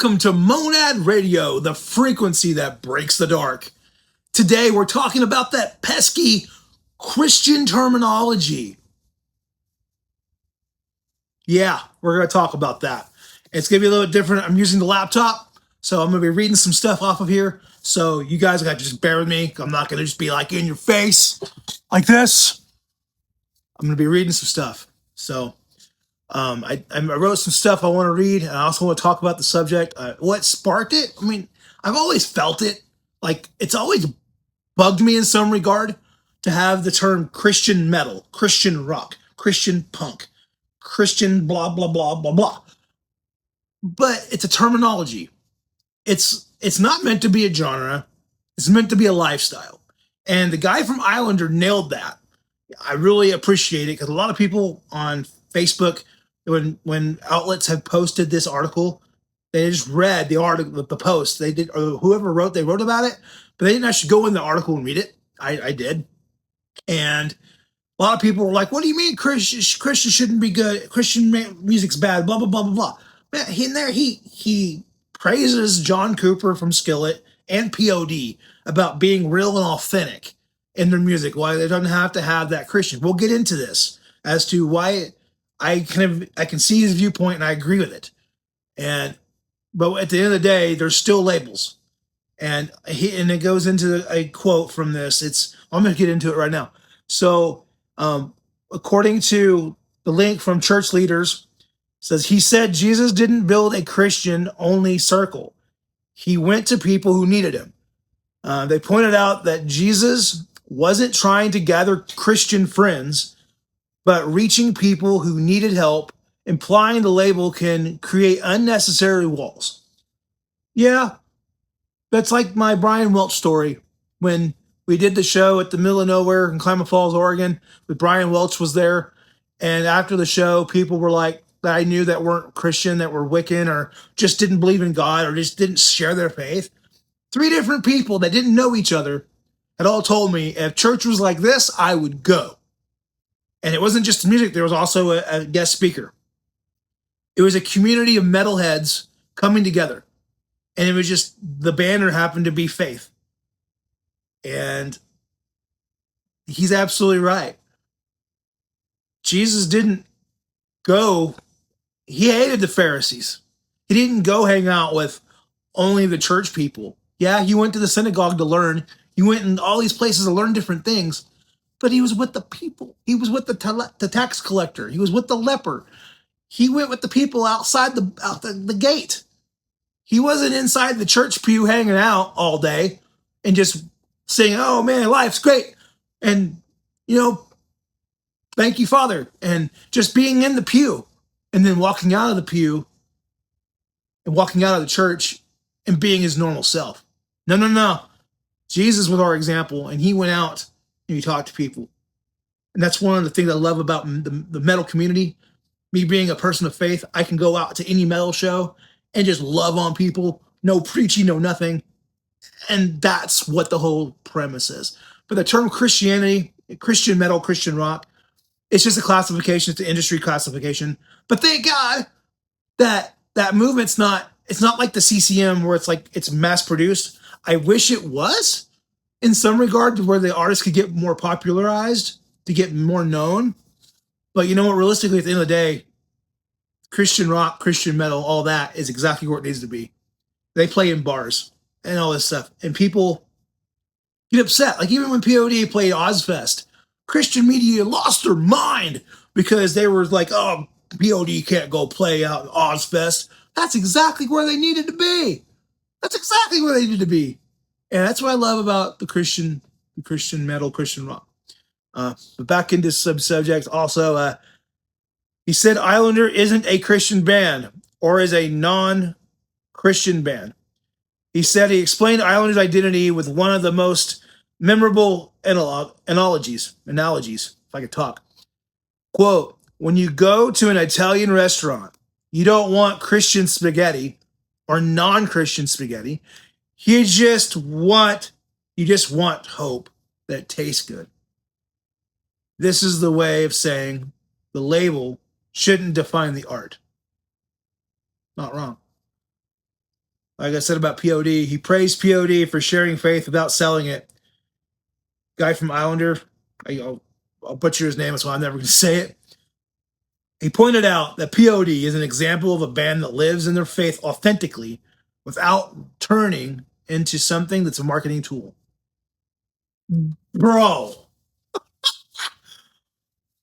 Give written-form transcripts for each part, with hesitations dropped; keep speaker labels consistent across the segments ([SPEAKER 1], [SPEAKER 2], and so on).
[SPEAKER 1] Welcome to Monad Radio, the frequency that breaks the dark. Today we're talking about that pesky Christian terminology. Yeah, we're going to talk about that. It's going to be a little bit different. I'm using the laptop, so I'm going to be reading some stuff off of here. So you guys got to just bear with me. I'm not going to just be like in your face like this. I'm going to be reading some stuff. So I wrote some stuff I want to read, and I also want to talk about the subject. What sparked it? I mean, I've always felt it. Like, it's always bugged me in some regard to have the term Christian metal, Christian rock, Christian punk, Christian blah, blah, blah, blah, blah. But it's a terminology. It's not meant to be a genre. It's meant to be a lifestyle. And the guy from Islander nailed that. I really appreciate it because a lot of people on Facebook, when outlets have posted this article, they just read the article, the post they did, or whoever wrote, they wrote about it, but they didn't actually go in the article and read it. I did, and a lot of people were like, "What do you mean Christian shouldn't be good? Christian music's bad." Blah blah blah blah blah. Man, he praises John Cooper from Skillet and POD about being real and authentic in their music. Why they don't have to have that Christian. We'll get into this as to why I can see his viewpoint and I agree with it. But at the end of the day, there's still labels. And it goes into a quote from this. I'm going to get into it right now. So, according to the link from Church Leaders, says he said Jesus didn't build a Christian only circle. He went to people who needed him. They pointed out that Jesus wasn't trying to gather Christian friends, but reaching people who needed help, implying the label can create unnecessary walls. Yeah, that's like my Brian Welch story. When we did the show at the middle of nowhere in Klamath Falls, Oregon, with Brian Welch was there, and after the show, people were like, that I knew that weren't Christian, that were Wiccan, or just didn't believe in God, or just didn't share their faith. 3 different people that didn't know each other had all told me, if church was like this, I would go. And it wasn't just music, there was also a guest speaker. It was a community of metalheads coming together. And it was just, the banner happened to be faith. And he's absolutely right. Jesus didn't go, he hated the Pharisees. He didn't go hang out with only the church people. Yeah, he went to the synagogue to learn. He went in all these places to learn different things. But he was with the people. He was with the tax collector. He was with the leper. He went with the people outside the gate. He wasn't inside the church pew hanging out all day and just saying, "Oh man, life's great," and thank you, Father, and just being in the pew and then walking out of the pew and walking out of the church and being his normal self. No, no, no. Jesus was our example, and he went out and he talked to people. And that's one of the things I love about the metal community. Me being a person of faith, I can go out to any metal show and just love on people. No preaching, no nothing. And that's what the whole premise is. But the term Christianity, Christian metal, Christian rock, it's just a classification. It's an industry classification. But thank God that movement's it's not like the CCM where it's like it's mass produced. I wish it was in some regard, to where the artists could get more popularized, to get more known. But you know what? Realistically, at the end of the day, Christian rock, Christian metal, all that is exactly where it needs to be. They play in bars and all this stuff. And people get upset. Like even when POD played Ozfest, Christian media lost their mind because they were like, "Oh, POD can't go play out in Ozfest." That's exactly where they needed to be. That's exactly where they needed to be. And that's what I love about the Christian metal, Christian rock. But back into subject also, he said Islander isn't a Christian band or is a non-Christian band. He said he explained Islander's identity with one of the most memorable analogies, if I could talk. Quote, "When you go to an Italian restaurant, you don't want Christian spaghetti or non-Christian spaghetti. You just want hope that tastes good." This is the way of saying the label shouldn't define the art. Not wrong. Like I said about POD, he praised POD for sharing faith without selling it. Guy from Islander, I'll butcher his name, so I'm never going to say it. He pointed out that POD is an example of a band that lives in their faith authentically without turning into something that's a marketing tool. Bro,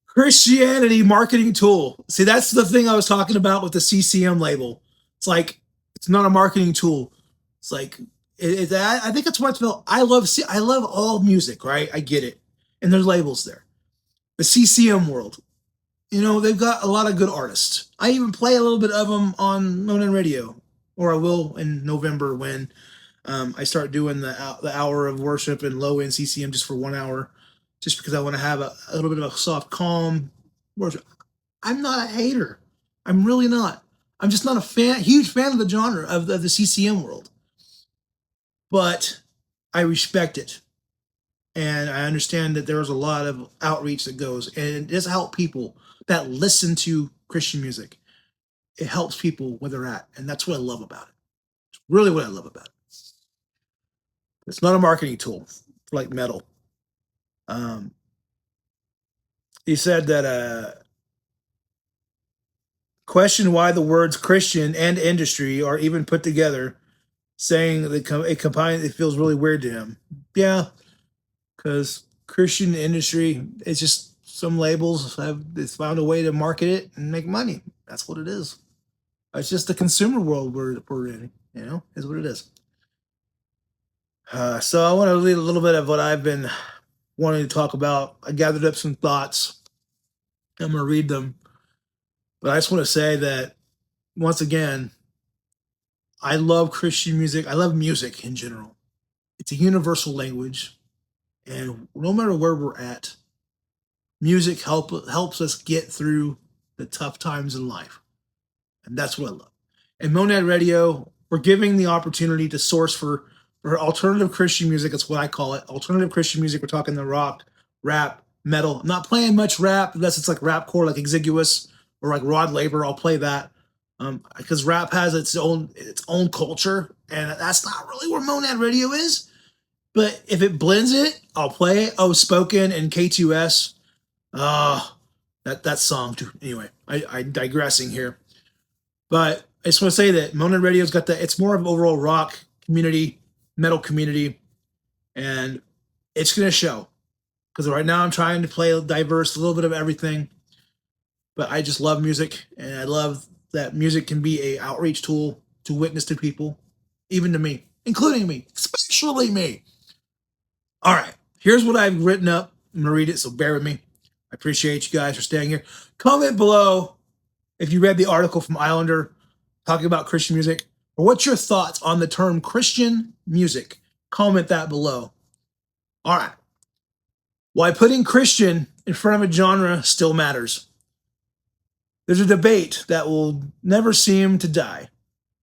[SPEAKER 1] Christianity marketing tool. See, that's the thing I was talking about with the CCM label. It's like, it's not a marketing tool. It's like, I think it's what it's about. I love all music, right? I get it. And there's labels there. The CCM world, they've got a lot of good artists. I even play a little bit of them on Monan Radio, or I will in November when I start doing the hour of worship and low end CCM just for 1 hour, just because I want to have a little bit of a soft, calm worship. I'm not a hater. I'm really not. I'm just not a huge fan of the genre of the CCM world. But I respect it. And I understand that there's a lot of outreach that goes, and it does help people that listen to Christian music. It helps people where they're at. And that's what I love about it. It's really what I love about it. It's not a marketing tool like metal. He said that question why the words Christian and industry are even put together, saying that it feels really weird to him. Yeah, because Christian industry, it's just some labels it's found a way to market it and make money. That's what it is. It's just the consumer world we're in, is what it is. So I want to read a little bit of what I've been wanting to talk about. I gathered up some thoughts. I'm going to read them. But I just want to say that, once again, I love Christian music. I love music in general. It's a universal language. And no matter where we're at, music helps us get through the tough times in life. And that's what I love. And Monad Radio, we're giving the opportunity to source for alternative Christian music. That's what I call it. Alternative Christian music. We're talking the rock, rap, metal. I'm not playing much rap unless it's like rapcore, like Exiguous or like Rod Laver. I'll play that because rap has its own culture, and that's not really where Monad Radio is. But if it blends it, I'll play it. Oh, Spoken and K2S. That song too. Anyway, I'm digressing here. But I just want to say that Monad Radio's got it's more of an overall rock community, metal community, and it's going to show. Because right now I'm trying to play diverse, a little bit of everything. But I just love music, and I love that music can be an outreach tool to witness to people, even to me, including me, especially me. All right, here's what I've written up. I'm going to read it, so bear with me. I appreciate you guys for staying here. Comment below if you read the article from Islander talking about Christian music, or what's your thoughts on the term Christian music. Comment that below. All right. Why putting Christian in front of a genre still matters. There's a debate that will never seem to die.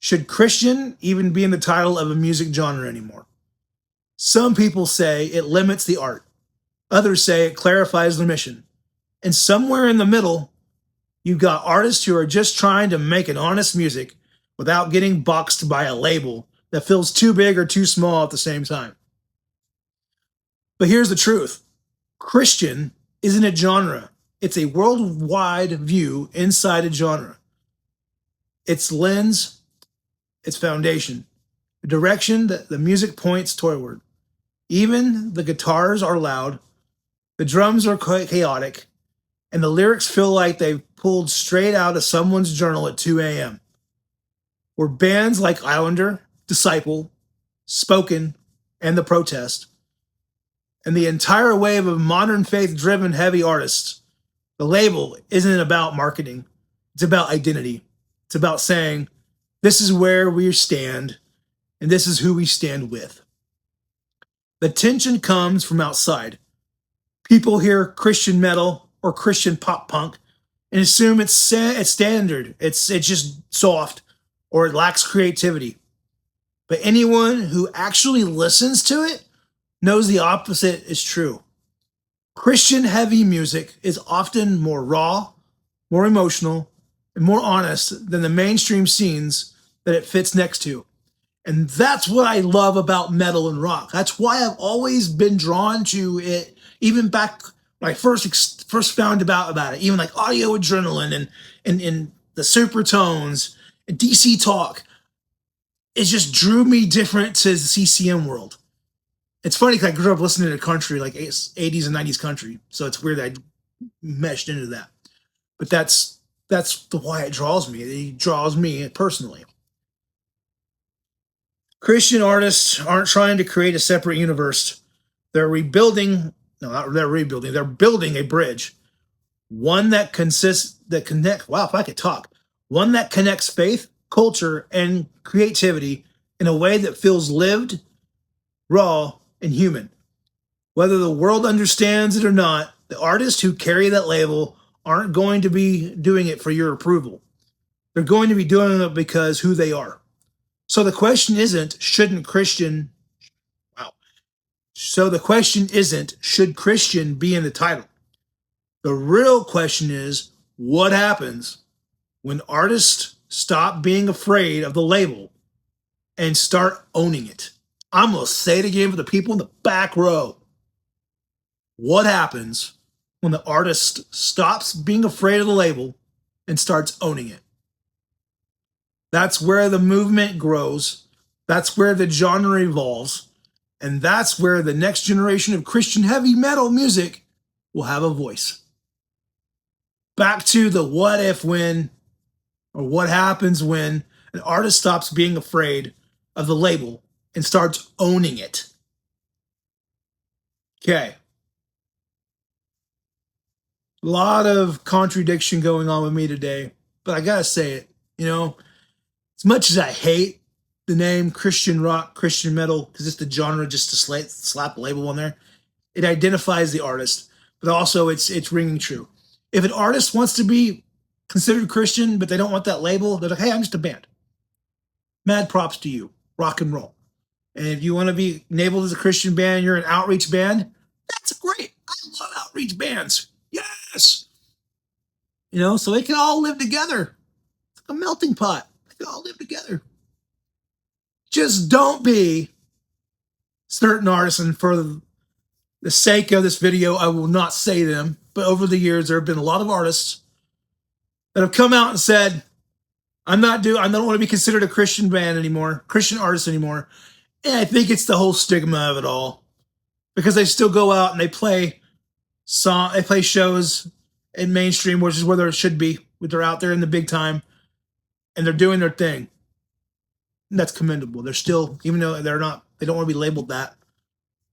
[SPEAKER 1] Should Christian even be in the title of a music genre anymore? Some people say it limits the art. Others say it clarifies the mission. And somewhere in the middle, you've got artists who are just trying to make an honest music without getting boxed by a label that feels too big or too small at the same time. But here's the truth. Christian isn't a genre. It's a worldwide view inside a genre. Its lens, its foundation, the direction that the music points toward. Even the guitars are loud, the drums are chaotic, and the lyrics feel like they pulled straight out of someone's journal at 2 a.m. Where bands like Islander, Disciple, Spoken, and The Protest, and the entire wave of modern faith-driven heavy artists, the label isn't about marketing. It's about identity. It's about saying, this is where we stand, and this is who we stand with. The tension comes from outside. People hear Christian metal or Christian pop punk and assume it's standard. It's just soft, or it lacks creativity. But anyone who actually listens to it knows the opposite is true. Christian heavy music is often more raw, more emotional, and more honest than the mainstream scenes that it fits next to. And that's what I love about metal and rock. That's why I've always been drawn to it, even back when I first found about it, even like Audio Adrenaline and the Supertones and DC Talk. It just drew me different to the CCM world. It's funny because I grew up listening to country, like 80s and 90s country. So it's weird that I meshed into that. But that's the why it draws me. It draws me personally. Christian artists aren't trying to create a separate universe. They're rebuilding, no, not they're rebuilding, they're building a bridge. One that wow, if I could talk. One that connects faith, culture, and creativity in a way that feels lived, raw, and human. Whether the world understands it or not, the artists who carry that label aren't going to be doing it for your approval. They're going to be doing it because who they are. So the question isn't, should Christian be in the title? The real question is, what happens when artists stop being afraid of the label and start owning it? I'm going to say it again for the people in the back row. What happens when the artist stops being afraid of the label and starts owning it? That's where the movement grows. That's where the genre evolves. And that's where the next generation of Christian heavy metal music will have a voice. Back to the what if when, or what happens when an artist stops being afraid of the label and starts owning it. Okay. A lot of contradiction going on with me today, but I gotta say it, as much as I hate the name Christian rock, Christian metal, because it's the genre just to slap a label on there, it identifies the artist, but also it's ringing true. If an artist wants to be considered Christian, but they don't want that label, they're like, hey, I'm just a band. Mad props to you. Rock and roll. And if you want to be labeled as a Christian band, you're an outreach band, that's great. I love outreach bands. Yes. So they can all live together. It's like a melting pot. They can all live together. Just don't be certain artists, and for the sake of this video, I will not say them, but over the years, there have been a lot of artists that have come out and said, I don't want to be considered a Christian band anymore, Christian artist anymore. And I think it's the whole stigma of it all, because they still go out and they play shows in mainstream, which is where they should be. They're out there in the big time and they're doing their thing. And that's commendable. They're still, even though they don't want to be labeled that.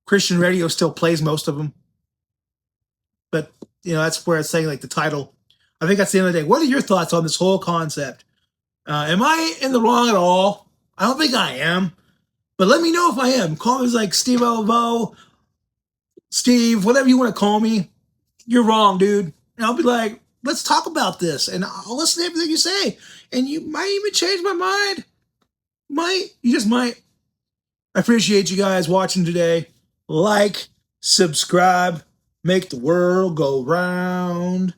[SPEAKER 1] Christian radio still plays most of them. But, that's where it's saying like the title. I think that's the end of the day. What are your thoughts on this whole concept? Am I in the wrong at all? I don't think I am. But let me know if I am. Call me like Steve Elvo, Steve, whatever you want to call me. You're wrong, dude. And I'll be like, let's talk about this. And I'll listen to everything you say. And you might even change my mind. You just might. I appreciate you guys watching today. Like, subscribe, make the world go round.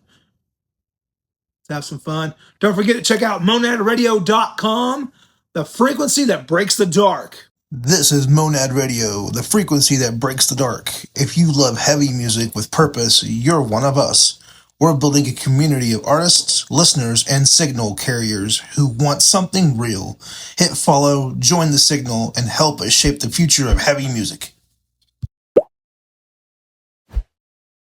[SPEAKER 1] Let's have some fun. Don't forget to check out monadradio.com, the frequency that breaks the dark. This is Monad Radio, the frequency that breaks the dark. If you love heavy music with purpose, you're one of us. We're building a community of artists, listeners, and signal carriers who want something real. Hit follow, join the signal, and help us shape the future of heavy music.